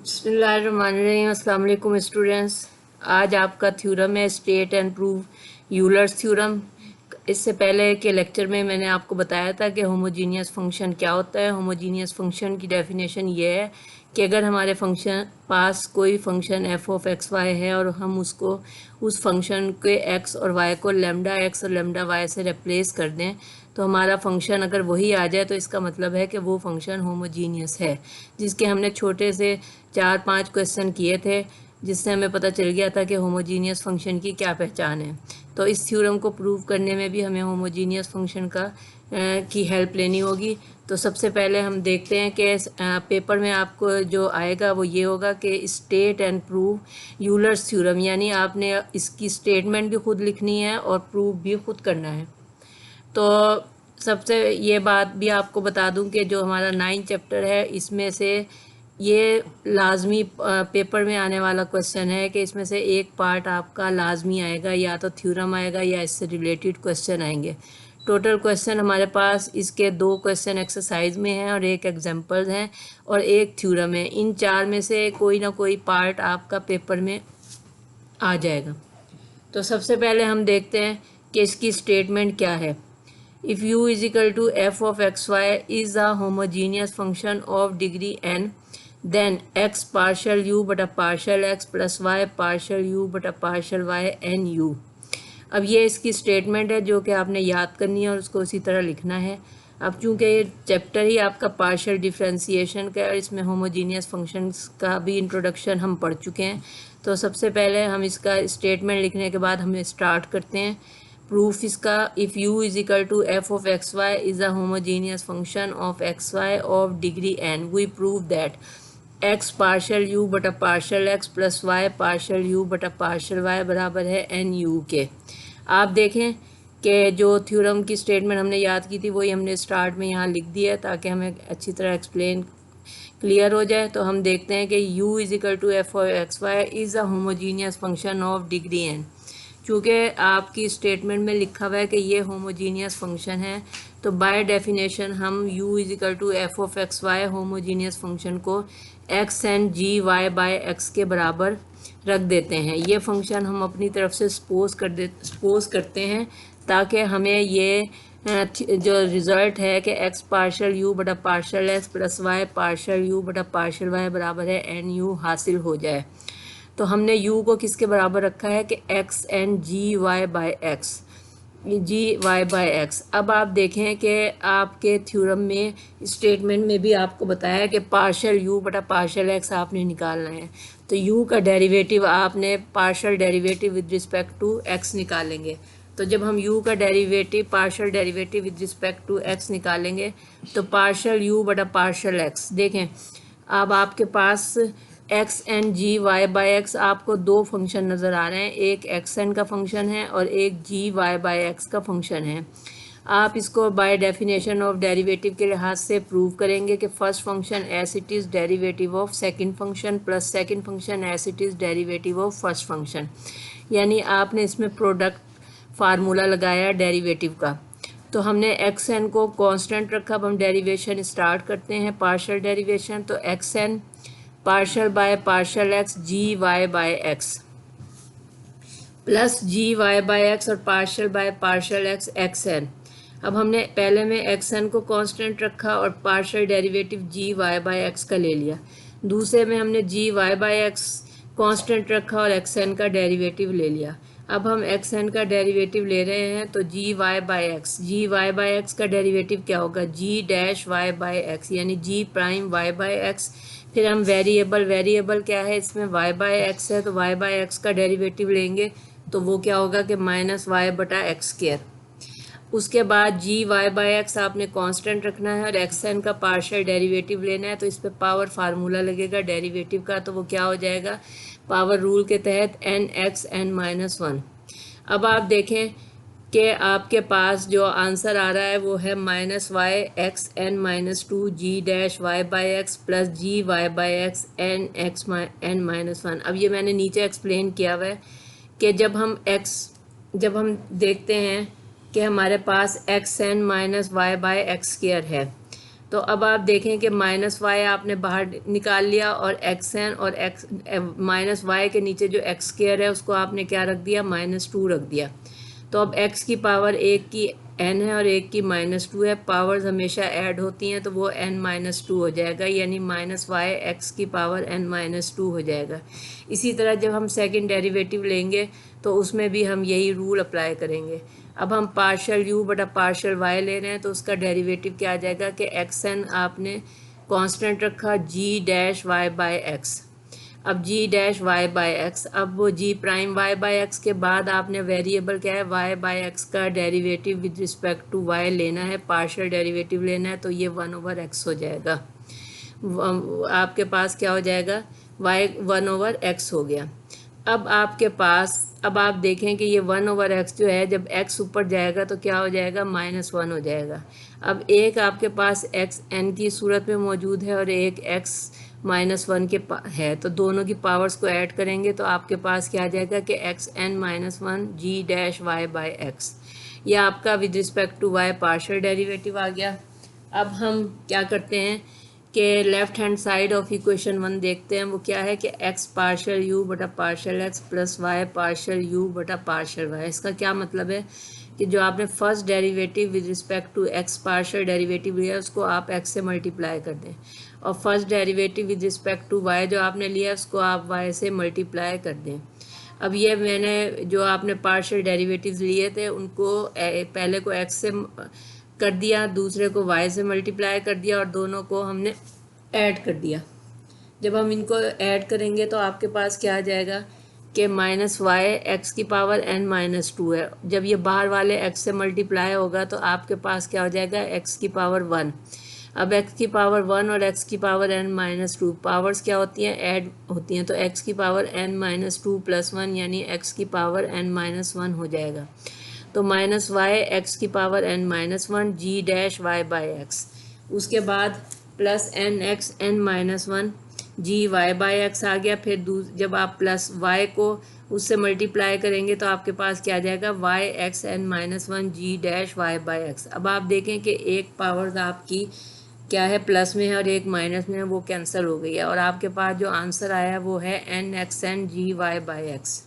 बिस्मिल्लाहिर्रहमानिर्रहीम। अस्सलाम वालेकुम स्टूडेंट्स। आज आपका थ्योरम है state and prove Euler's theorem. इससे पहले के लेक्चर में मैंने आपको बताया था कि होमोजीनियस फंक्शन क्या होता है। होमोजीनियस फंक्शन की डेफिनेशन ये है कि अगर हमारे फंक्शन पास कोई function f of x y है और हम उसको उस फंक्शन के एक्स और वाई को लेमडा एक्स और लेमडा वाई से रिप्लेस कर दें तो हमारा फंक्शन अगर वही आ जाए तो इसका मतलब है कि वो फंक्शन होमोजीनियस है। जिसके हमने छोटे से 4-5 क्वेश्चन किए थे जिससे हमें पता चल गया था कि होमोजीनियस फंक्शन की क्या पहचान है। तो इस थ्योरम को प्रूव करने में भी हमें होमोजीनियस फंक्शन की हेल्प लेनी होगी। तो सबसे पहले हम देखते हैं कि पेपर में आपको जो आएगा वो ये होगा कि state and prove Euler's theorem, यानी आपने इसकी स्टेटमेंट भी खुद लिखनी है और प्रूव भी खुद करना है। तो सबसे ये बात भी आपको बता दूं कि जो हमारा 9 चैप्टर है इसमें से ये लाजमी पेपर में आने वाला क्वेश्चन है कि इसमें से एक पार्ट आपका लाजमी आएगा, या तो थ्योरम आएगा या इससे रिलेटेड क्वेश्चन आएंगे। टोटल क्वेश्चन हमारे पास इसके 2 क्वेश्चन एक्सरसाइज में हैं और एक एग्जाम्पल हैं और एक थ्योरम है। इन 4 में से कोई ना कोई पार्ट आपका पेपर में आ जाएगा। तो सबसे पहले हम देखते हैं कि इसकी स्टेटमेंट क्या है। If u is equal to f of xy is a homogeneous function of degree n, then x partial u बटा partial x plus y partial u बटा partial y n u। अब ये इसकी स्टेटमेंट है जो कि आपने याद करनी है और उसको उसी तरह लिखना है। अब चूंकि ये चैप्टर ही आपका पार्शियल डिफरेंशिएशन का और इसमें होमोजीनियस फंक्शंस का भी इंट्रोडक्शन हम पढ़ चुके हैं, तो सबसे पहले हम इसका स्टेटमेंट लिखने के बाद हम स्टार्ट करते हैं प्रूफ इसका। If u is equal to f of x y is a homogeneous function of x y of degree n, we prove that x partial u बटा partial x plus y partial u बटा partial y बराबर है n u के। आप देखें कि जो theorem की स्टेटमेंट हमने याद की थी वही हमने स्टार्ट में यहाँ लिख दिया ताकि हमें अच्छी तरह एक्सप्लेन क्लियर हो जाए। तो हम देखते हैं कि u is equal to f of x y is a homogeneous function of degree n। चूँकि आपकी स्टेटमेंट में लिखा हुआ है कि ये होमोजीनियस फंक्शन है, तो बाय डेफिनेशन हम u is equal to f of x y homogeneous function को x and g y by x के बराबर रख देते हैं। ये फंक्शन हम अपनी तरफ से सपोज करते हैं ताकि हमें ये जो रिज़ल्ट है कि x पार्शल u बटा partial x plus y partial u बटा पार्शल y बराबर है एन u हासिल हो जाए। तो हमने u को किसके बराबर रखा है कि x and g y by x, g y by x. अब आप देखें कि आपके थ्योरम में स्टेटमेंट में भी आपको बताया कि पार्शल u बटा पार्शल x आपने निकालना है। तो u का डेरिवेटिव आपने partial derivative with respect to x निकालेंगे। तो जब हम u का derivative partial derivative with respect to x निकालेंगे तो पार्शल u बटा पार्शल x, देखें अब आपके पास x n g y by x आपको 2 फंक्शन नज़र आ रहे हैं, एक एक्स एन का फंक्शन है और एक जी वाई बाई एक्स का फंक्शन है। आप इसको बाय डेफिनेशन ऑफ डेरिवेटिव के लिहाज से प्रूव करेंगे कि first function S it is derivative of second function plus second function S it is derivative of first function, यानी आपने इसमें प्रोडक्ट फार्मूला लगाया डेरिवेटिव का। तो हमने एक्स एन को कांस्टेंट रखा। अब हम डेरिवेशन स्टार्ट करते हैं पार्शियल डेरिवेशन। तो x n partial by partial x g y by x plus g y by x और partial by partial x x n. अब हमने पहले में एक्स एन को कांस्टेंट रखा और partial derivative ji y by x का ले लिया। दूसरे में हमने जी वाई बाय एक्स कांस्टेंट रखा और एक्स एन का डेरिवेटिव ले लिया। अब हम एक्स एन का डेरिवेटिव ले रहे हैं तो जी y by x, g y by x का डेरिवेटिव क्या होगा जी डैश वाई बाय एक्स, यानी जी प्राइम वाई बाय एक्स। फिर हम वेरिएबल क्या है इसमें वाई बाय एक्स है, तो वाई बाय एक्स का डेरिवेटिव लेंगे तो वो क्या होगा कि माइनस वाई बटा एक्स स्क्वायर। उसके बाद जी वाई बाय एक्स आपने कांस्टेंट रखना है और एक्स एन का पार्शियल डेरिवेटिव लेना है, तो इस पर पावर फार्मूला लगेगा डेरिवेटिव का, तो वो क्या हो जाएगा पावर रूल के तहत n x n minus one. अब आप देखें कि आपके पास जो आंसर आ रहा है वो है minus y x n minus two g dash y by x plus g y by x n x n minus one. अब ये मैंने नीचे एक्सप्लेन किया हुआ है कि जब हम देखते हैं कि हमारे पास x n minus y by x square है तो अब आप देखें कि माइनस वाई आपने बाहर निकाल लिया और एक्स एन और एक्स माइनस वाई के नीचे जो एक्स स्क्वायर है उसको आपने क्या रख दिया, -2 रख दिया। तो अब x की पावर एक की n है और एक की -2 है, पावर्स हमेशा ऐड होती हैं तो वो n-2 हो जाएगा, यानी -y x की पावर n-2 हो जाएगा। इसी तरह जब हम सेकंड डेरिवेटिव लेंगे तो उसमें भी हम यही रूल अप्लाई करेंगे। अब हम पार्शियल u बटा पार्शियल y ले रहे हैं तो उसका डेरिवेटिव क्या आ जाएगा कि xn आपने कांस्टेंट रखा g'(y/x). अब g'(y/x), अब वो g'(y/x) के बाद आपने वेरिएबल क्या है y/x का derivative with respect to y लेना है, पार्शियल डेरिवेटिव लेना है, तो ये 1/x हो जाएगा। आपके पास क्या हो जाएगा, y 1/x हो गया। अब आपके पास, अब आप देखें कि ये 1/x जो है जब x ऊपर जाएगा तो क्या हो जाएगा, -1 हो जाएगा। अब एक आपके पास x n की सूरत में मौजूद है और एक x -1 के है, तो दोनों की पावर्स को ऐड करेंगे तो आपके पास क्या आ जाएगा कि xn-1 g'(y/x). यह आपका with respect to y partial derivative आ गया। अब हम क्या करते हैं कि left hand side of equation 1 देखते हैं, वो क्या है कि x पार्शियल u बटा partial x plus y partial u बटा पार्शियल y। इसका क्या मतलब है कि जो आपने first derivative with respect to x partial derivative लिया उसको आप x से मल्टीप्लाई कर दें, और first derivative with respect to y जो आपने लिया उसको आप y से मल्टीप्लाई कर दें। अब ये मैंने जो आपने पार्शियल डेरिवेटिव्स लिए थे उनको पहले को x से कर दिया, दूसरे को y से मल्टीप्लाई कर दिया और दोनों को हमने ऐड कर दिया। जब हम इनको ऐड करेंगे तो आपके पास क्या आ जाएगा कि -y x की पावर n-2 है। जब ये बाहर वाले x से मल्टीप्लाई होगा तो आपके पास क्या हो जाएगा, x की पावर 1। अब x की पावर 1 और x की पावर n-2 पावर्स क्या होती हैं, ऐड होती हैं, तो x की पावर n-2 + 1 यानी x की पावर n-1 हो जाएगा। तो -y x की पावर n-1 g'(y/x), उसके बाद प्लस nx n-1 g'(y/x) आ गया। फिर जब आप प्लस y को उससे मल्टीप्लाई करेंगे तो आपके पास क्या आ जाएगा, yx n-1 g'(y/x). अब आप देखें कि एक पावर्स आपकी क्या है, प्लस में है और एक माइनस में है, वो कैंसिल हो गई है और आपके पास जो आंसर आया वो है nxn g'(y/x).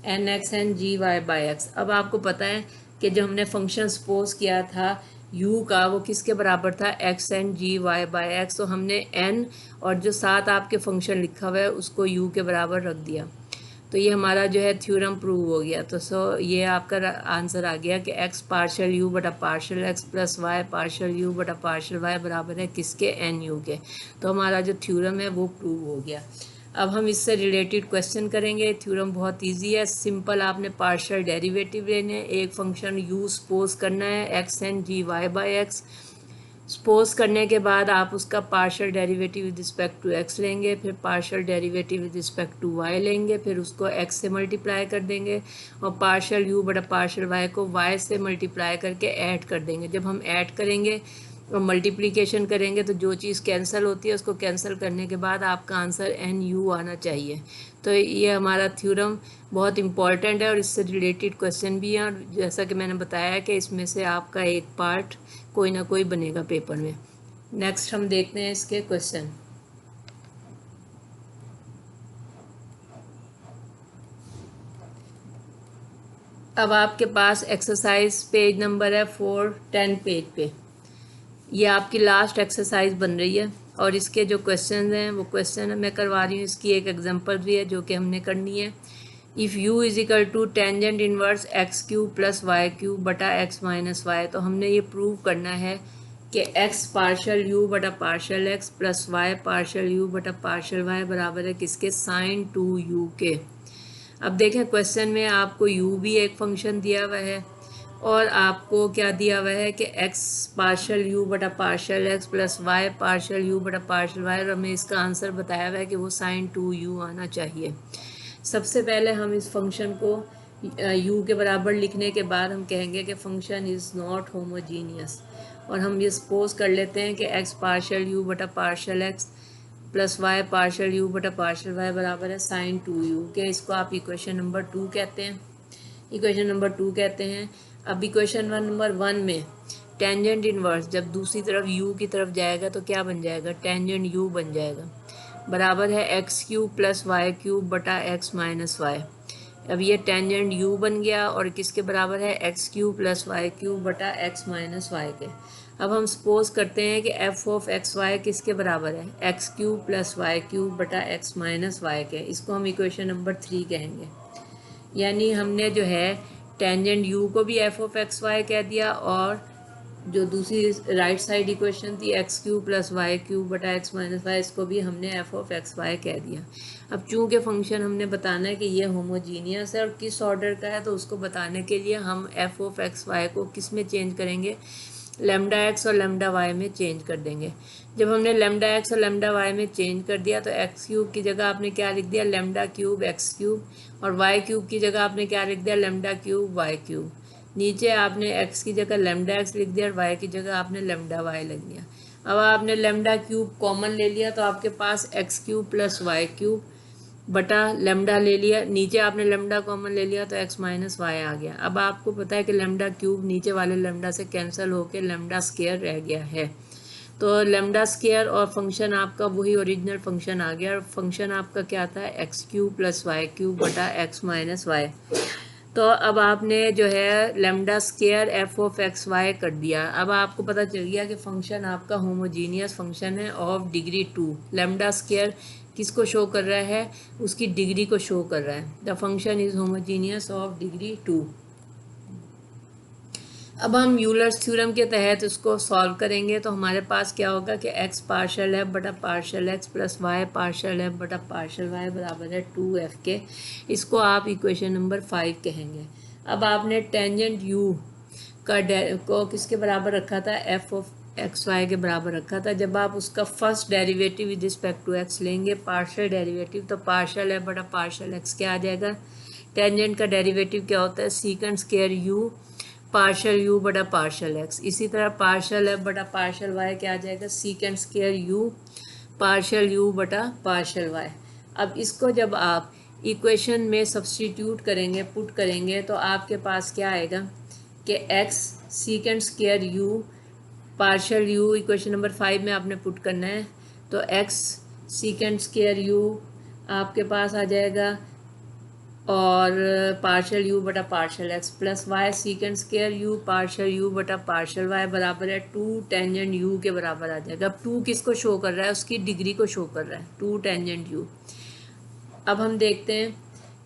nxn g'(y/x). अब आपको पता है कि जो हमने फंक्शन सपोज किया था u का वो किसके बराबर था, xn g'(y/x). तो हमने n और जो साथ आपके फंक्शन लिखा हुआ है उसको u के बराबर रख दिया, तो ये हमारा जो है थ्योरम प्रूव हो गया। तो ये आपका आंसर आ गया कि x पार्शियल u बटा partial x plus y partial u बटा पार्शियल y बराबर है किसके, nu के। तो हमारा जो थ्योरम है वो प्रूव हो गया। अब हम इससे रिलेटेड क्वेश्चन करेंगे। थ्योरम बहुत इजी है, सिंपल। आपने पार्शियल डेरिवेटिव लेने हैं, एक फंक्शन u सपोज करना है xn g'(y/x). सपोज करने के बाद आप उसका partial derivative with respect to x लेंगे, फिर partial derivative with respect to y लेंगे, फिर उसको x से मल्टीप्लाई कर देंगे और पार्शियल u बटा पार्शियल y को y से मल्टीप्लाई करके ऐड कर देंगे। जब हम ऐड करेंगे और मल्टीप्लिकेशन करेंगे तो जो चीज़ कैंसिल होती है उसको कैंसिल करने के बाद आपका आंसर nu आना चाहिए। तो ये हमारा थ्योरम बहुत इम्पॉर्टेंट है और इससे रिलेटेड क्वेश्चन भी हैं, और जैसा कि मैंने बताया कि इसमें से आपका एक पार्ट कोई ना कोई बनेगा पेपर में। नेक्स्ट हम देखते हैं इसके क्वेश्चन। अब आपके पास एक्सरसाइज पेज नंबर है 410 पेज पे। ये आपकी लास्ट एक्सरसाइज बन रही है और इसके जो क्वेश्चन हैं वो क्वेश्चन मैं करवा रही हूँ। इसकी एक एग्जांपल भी है जो कि हमने करनी है। If u = tangent inverse x³ + y³ बटा x - y। तो हमने ये प्रूव करना है कि x पार्शियल u बटा partial x plus y partial u बटा पार्शियल y बराबर है किसके, sin 2u के। अब देखें क्वेश्चन में आपको u भी एक फंक्शन दिया हुआ है और आपको क्या दिया हुआ है कि x पार्शियल u बटा partial x plus y partial u बटा पार्शियल y, और हमें इसका आंसर बताया हुआ है कि वो sin 2u आना चाहिए। सबसे पहले हम इस फंक्शन को u के बराबर लिखने के बाद हम कहेंगे कि फंक्शन इज़ नॉट होमोजीनियस, और हम ये सपोज कर लेते हैं कि x पार्शियल u बटा partial x plus y partial u बटा पार्शियल y बराबर है sin 2u के। इसको आप इक्वेशन नंबर 2 कहते हैं, इक्वेशन नंबर 2 कहते हैं। अब इक्वेशन नंबर 1 में टेंजेंट इनवर्स जब दूसरी तरफ u की तरफ जाएगा तो क्या बन जाएगा, टेंजेंट u बन जाएगा, बराबर है x cube plus y cube बटा एक्स माइनस वाई। अब ये टेंजेंट u बन गया और किसके बराबर है, x cube plus y cube बटा एक्स माइनस वाई के। अब हम सपोज करते हैं कि एफ ऑफ एक्स वाई किसके बराबर है, x cube plus y cube बटा एक्स माइनस वाई के। इसको हम इक्वेशन नंबर 3 कहेंगे। यानी हमने जो है टेंजेंट u को भी एफ ऑफ एक्स वाई कह दिया और जो दूसरी राइट साइड इक्वेशन थी x cube plus y cube बटा एक्स माइनस वाई, इसको भी हमने एफ ऑफ एक्स वाई कह दिया। अब चूंकि फंक्शन हमने बताना है कि ये होमोजीनियस है और किस ऑर्डर का है, तो उसको बताने के लिए हम एफ ऑफ एक्स वाई को किस में चेंज करेंगे, लेमडा एक्स और लेमडा वाई में चेंज कर देंगे। जब हमने लेमडा एक्स और लेमडा वाई में चेंज कर दिया तो एक्स क्यूब की जगह आपने क्या लिख दिया, लेमडा क्यूब एक्स क्यूब, और वाई क्यूब की जगह आपने क्या लिख दिया, लेमडा क्यूब वाई क्यूब। नीचे आपने x की जगह लेमडा एक्स लिख दिया और y की जगह आपने लेमडा वाई लिख दिया। अब आपने लेमडा क्यूब कॉमन ले लिया तो आपके पास x cube plus y cube बटा लेमडा ले लिया, नीचे आपने लेमडा कॉमन ले लिया तो x माइनस वाई आ गया। अब आपको पता है कि लेमडा क्यूब नीचे वाले लेमडा से कैंसिल होकर लेमडा स्क्वायर रह गया है, तो लेमडा स्क्वायर और फंक्शन आपका वही ओरिजिनल फंक्शन आ गया। और फंक्शन आपका क्या था, x cube plus y cube बटा एक्स माइनस वाई। तो अब आपने जो है lambda square f of x y कर दिया। अब आपको पता चल गया कि फंक्शन आपका होमोजीनियस फंक्शन है ऑफ डिग्री 2। लेमडा स्क्वायर किसको शो कर रहा है, उसकी डिग्री को शो कर रहा है। The function is homogeneous of degree 2। अब हम यूलर्स थ्योरम के तहत उसको सॉल्व करेंगे तो हमारे पास क्या होगा कि x पार्शल एफ बटा partial x plus y partial f बटा पार्शल वाई बराबर है 2f के। इसको आप इक्वेशन नंबर 5 कहेंगे। अब आपने टेंजेंट u को किसके बराबर रखा था, f ऑफ एक्स वाई के बराबर रखा था। जब आप उसका first derivative with respect to x लेंगे, पार्शल डेरिवेटिव, तो पार्शल एफ बटा पार्शल x क्या आ जाएगा, टेंजेंट का डेरिवेटिव क्या होता है, secant square u partial u बटा पार्शल x। इसी तरह पार्शल f बटा पार्शल y क्या आ जाएगा, secant square u partial u बटा पार्शल y। अब इसको जब आप इक्वेशन में सब्स्टिट्यूट करेंगे, पुट करेंगे, तो आपके पास क्या आएगा कि x secant square u partial u equation number 5 में आपने पुट करना है, तो x सीकेंट स्क्वायर u आपके पास आ जाएगा और पार्शल u बटा partial x plus y secant square u partial u बटा पार्शल y बराबर है 2 टेंजेंट u के बराबर आ जाएगा। अब 2 किसको शो कर रहा है, उसकी डिग्री को शो कर रहा है, 2 टेंजेंट u। अब हम देखते हैं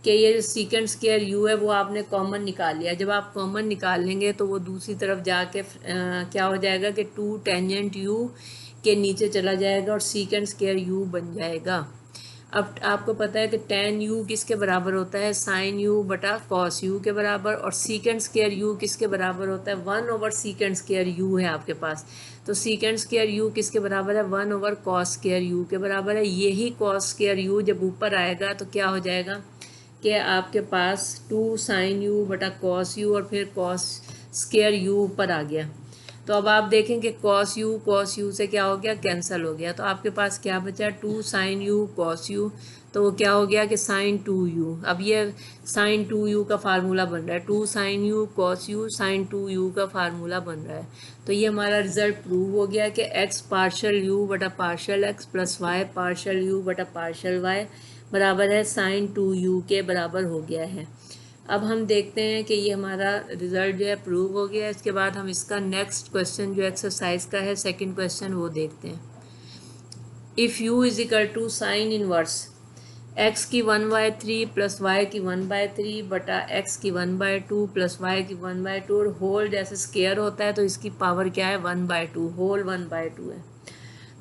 कि ये सीकेंट स्क्वायर u है वो आपने कॉमन निकाल लिया। जब आप कॉमन निकाल लेंगे तो वो दूसरी तरफ जाके क्या हो जाएगा कि 2 टेंजेंट u के नीचे चला जाएगा और सीकेंट स्क्वायर u बन जाएगा। अब आपको पता है कि tan u किसके बराबर होता है, sin u बटा cos u के बराबर, और सीकेंट स्क्वायर u किसके बराबर होता है, 1 ओवर सीकेंट स्क्वायर u है आपके पास, तो सीकेंट स्क्वायर u किसके बराबर है, 1 ओवर cos स्क्वायर u के बराबर है। यही cos स्क्वायर u जब ऊपर आएगा तो क्या हो जाएगा कि आपके पास 2 sin u बटा cos u और फिर cos स्क्वायर u ऊपर आ गया। तो अब आप देखें कि cos u से क्या हो गया, कैंसिल हो गया, तो आपके पास क्या बचा, 2 sin u cos u, तो वो क्या हो गया कि sin 2u। अब ये sin 2u का फार्मूला बन रहा है, 2 sin u cos u sin 2u का फार्मूला बन रहा है। तो ये हमारा रिजल्ट प्रूव हो गया कि x पार्शल u बटा partial x plus y partial u बटा पार्शल y बराबर है sin 2u के बराबर हो गया है। अब हम देखते हैं कि ये हमारा रिज़ल्ट जो है प्रूव हो गया। इसके बाद हम इसका नेक्स्ट क्वेश्चन जो एक्सरसाइज का है, सेकंड क्वेश्चन, वो देखते हैं। If u is equal to sine inverse x की 1/3 प्लस y की 1/3 बटा x की 1/2 प्लस y की 1/2, और होल जैसे स्क्वायर होता है तो इसकी पावर क्या है, 1/2, होल 1/2 है।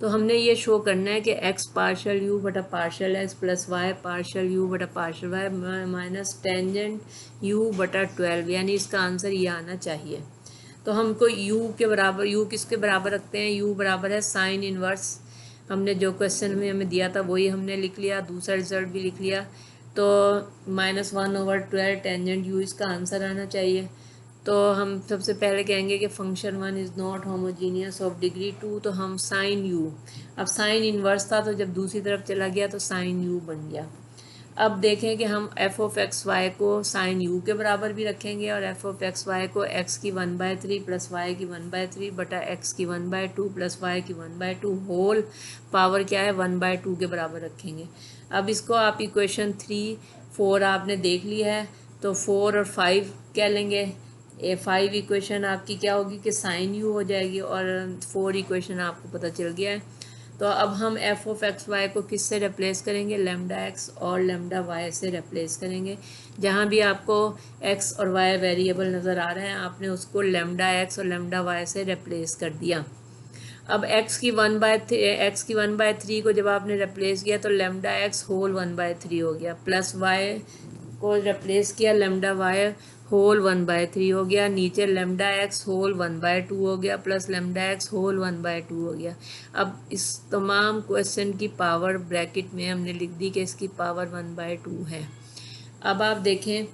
तो हमने ये शो करना है कि x पार्शल u बटा partial x plus y partial u बटा partial y minus tangent u बटा 12, यानी इसका आंसर ये आना चाहिए। तो हमको u के बराबर, u किसके बराबर रखते हैं, u बराबर है साइन इनवर्स, हमने जो क्वेश्चन में हमें दिया था वही हमने लिख लिया, दूसरा रिजल्ट भी लिख लिया। तो -1/12 टेंजेंट u इसका आंसर आना चाहिए। तो हम सबसे पहले कहेंगे कि function 1 is not homogeneous of degree 2, तो हम साइन u, अब साइन इन्वर्स था तो जब दूसरी तरफ चला गया तो साइन u बन गया। अब देखें कि हम एफ ऑफ एक्स वाई को साइन यू के बराबर भी रखेंगे और एफ ऑफ एक्स वाई को एक्स की 1/3 प्लस वाई की 1/3 बटा एक्स की 1/2 प्लस वाई की 1/2 होल पावर क्या है 1/2 के बराबर रखेंगे। अब इसको आप इक्वेशन 3, 4 आपने देख लिया है, तो 4 और 5 क्या लेंगे, 5 इक्वेशन आपकी क्या होगी कि साइन यू हो जाएगी और 4 इक्वेशन आपको पता चल गया है। तो अब हम एफ ऑफ एक्स वाई को किससे रिप्लेस करेंगे, लेमडा एक्स और लेमडा वाई से रिप्लेस करेंगे। जहाँ भी आपको एक्स और वाई वेरिएबल नज़र आ रहे हैं आपने उसको लेमडा एक्स और लेमडा वाई से रिप्लेस कर दिया। अब एक्स की 1/3 को जब आपने रिप्लेस किया तो लेमडा एक्स होल 1/3 हो गया, प्लस वाई को रिप्लेस किया लेमडा वाई होल 1/3 हो गया, नीचे लेमडा एक्स होल 1/2 हो गया, प्लस लेमडा एक्स होल 1/2 हो गया। अब इस तमाम क्वेश्चन की पावर ब्रैकेट में हमने लिख दी कि इसकी पावर 1/2 है। अब आप देखें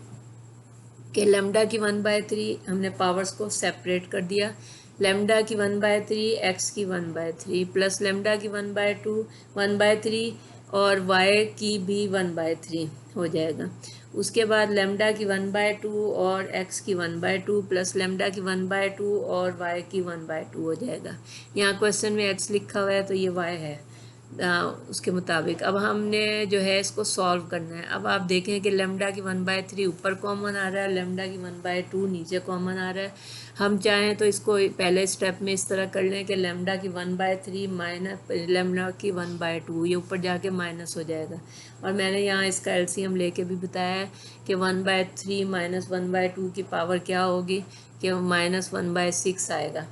कि लेमडा की 1/3 हमने पावर्स को सेपरेट कर दिया, लेमडा की 1/3 एक्स की 1/3 प्लस लेमडा की 1/3 और वाई की भी 1/3 हो जाएगा। उसके बाद लेमडा की 1/2 और एक्स की 1/2 प्लस लेमडा की 1/2 और वाई की 1/2 हो जाएगा। यहाँ क्वेश्चन में एक्स लिखा हुआ है तो ये वाई है उसके मुताबिक। अब हमने जो है इसको सॉल्व करना है। अब आप देखें कि लेमडा की 1/3 ऊपर कॉमन आ रहा है, लेमडा की 1/2 नीचे कॉमन आ रहा है। हम चाहें तो इसको पहले स्टेप में इस तरह कर लें कि लेमडा की 1/3 माइनस लेमडा की 1/2, ये ऊपर जाके माइनस हो जाएगा। और मैंने यहाँ इसका एलसीएम लेके भी बताया है कि 1/3 माइनस 1/2 की पावर क्या होगी कि -1/6 आएगा।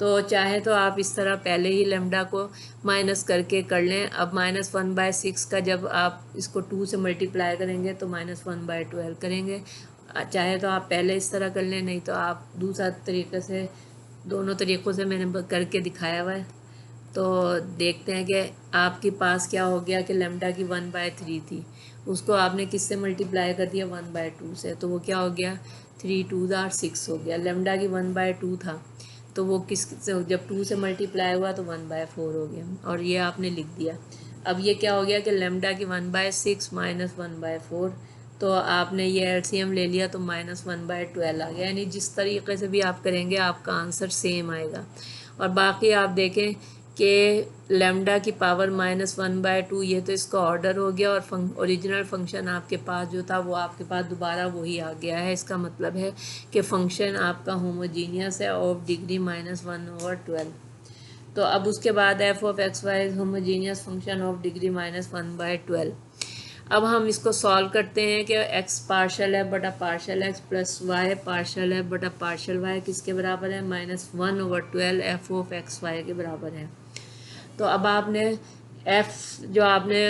तो चाहे तो आप इस तरह पहले ही लेमडा को माइनस करके कर लें। अब -1/6 का जब आप इसको 2 से मल्टीप्लाई करेंगे तो -1/12 करेंगे। चाहे तो आप पहले इस तरह कर लें, नहीं तो आप दूसरा तरीके से, दोनों तरीक़ों से मैंने करके दिखाया हुआ है। तो देखते हैं कि आपके पास क्या हो गया कि लेमडा की 1/3 थी, उसको आपने किससे मल्टीप्लाई कर दिया 1/2 से, तो वो क्या हो गया 3 2 6 हो गया। लेमडा की 1/2 था तो वो किस से जब 2 से मल्टीप्लाई हुआ तो 1/4 हो गया और ये आपने लिख दिया। अब ये क्या हो गया कि लेमडा की 1/6 माइनस 1/4, तो आपने ये एलसीएम ले लिया तो -1/12 आ गया। यानी जिस तरीके से भी आप करेंगे आपका आंसर सेम आएगा। और बाकी आप देखें कि लेमडा की पावर -1/2, ये तो इसका ऑर्डर हो गया और ओरिजिनल फंक्शन आपके पास जो था वो आपके पास दोबारा वही आ गया है। इसका मतलब है कि फंक्शन आपका होमोजीनियस है ऑफ डिग्री -1/12। तो अब उसके बाद f of x y homogeneous function of degree -1/12। अब हम इसको सॉल्व करते हैं कि x पार्शल है बटा partial x plus y partial है बटा पार्शल y किसके बराबर है -1/12 एफ ऑफ एक्स वाई के बराबर है। तो अब आपने f जो आपने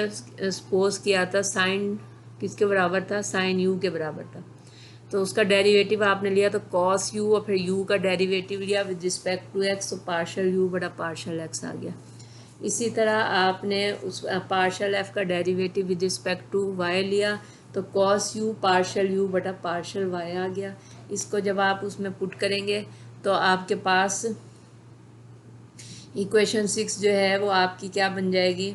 सपोज किया था साइन किसके बराबर था, साइन u के बराबर था, तो उसका डेरिवेटिव आपने लिया तो कॉस u और फिर u का डेरिवेटिव लिया विद रिस्पेक्ट टू x, तो पार्शल u बटा पार्शल x आ गया। इसी तरह आपने उस पार्शल f का derivative with respect to y लिया तो कॉस u पार्शल u बटा पार्शल y आ गया। इसको जब आप उसमें पुट करेंगे तो आपके पास इक्वेशन 6 जो है वो आपकी क्या बन जाएगी,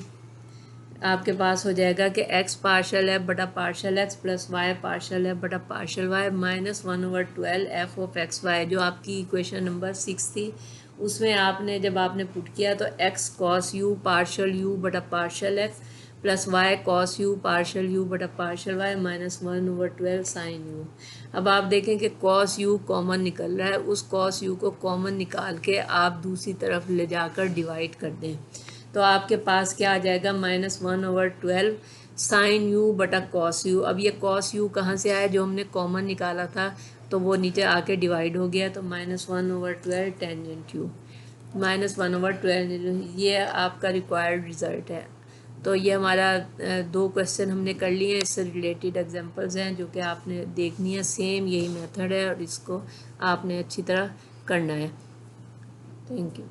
आपके पास हो जाएगा कि x पार्शल f बटा partial x plus y partial f बटा partial y -1/12 f of x y, जो आपकी इक्वेशन नंबर 6 थी। उसमें आपने जब आपने पुट किया तो x cos u partial u बटा partial x plus y cos u partial u बटा पार्शल y -1/12 साइन u। अब आप देखें कि कॉस u कॉमन निकल रहा है, उस कॉस u को कॉमन निकाल के आप दूसरी तरफ ले जाकर डिवाइड कर दें तो आपके पास क्या आ जाएगा -1/12 साइन u बटा कॉस u। अब ये कॉस u कहाँ से आया, जो हमने कॉमन निकाला था तो वो नीचे आके डिवाइड हो गया तो -1/12 टेंजेंट u -1/12, ये आपका रिक्वायर्ड रिज़ल्ट है। तो ये हमारा 2 क्वेश्चन हमने कर लिए हैं, इससे रिलेटेड एग्जांपल्स हैं जो कि आपने देखनी है। सेम यही मेथड है और इसको आपने अच्छी तरह करना है। Thank you.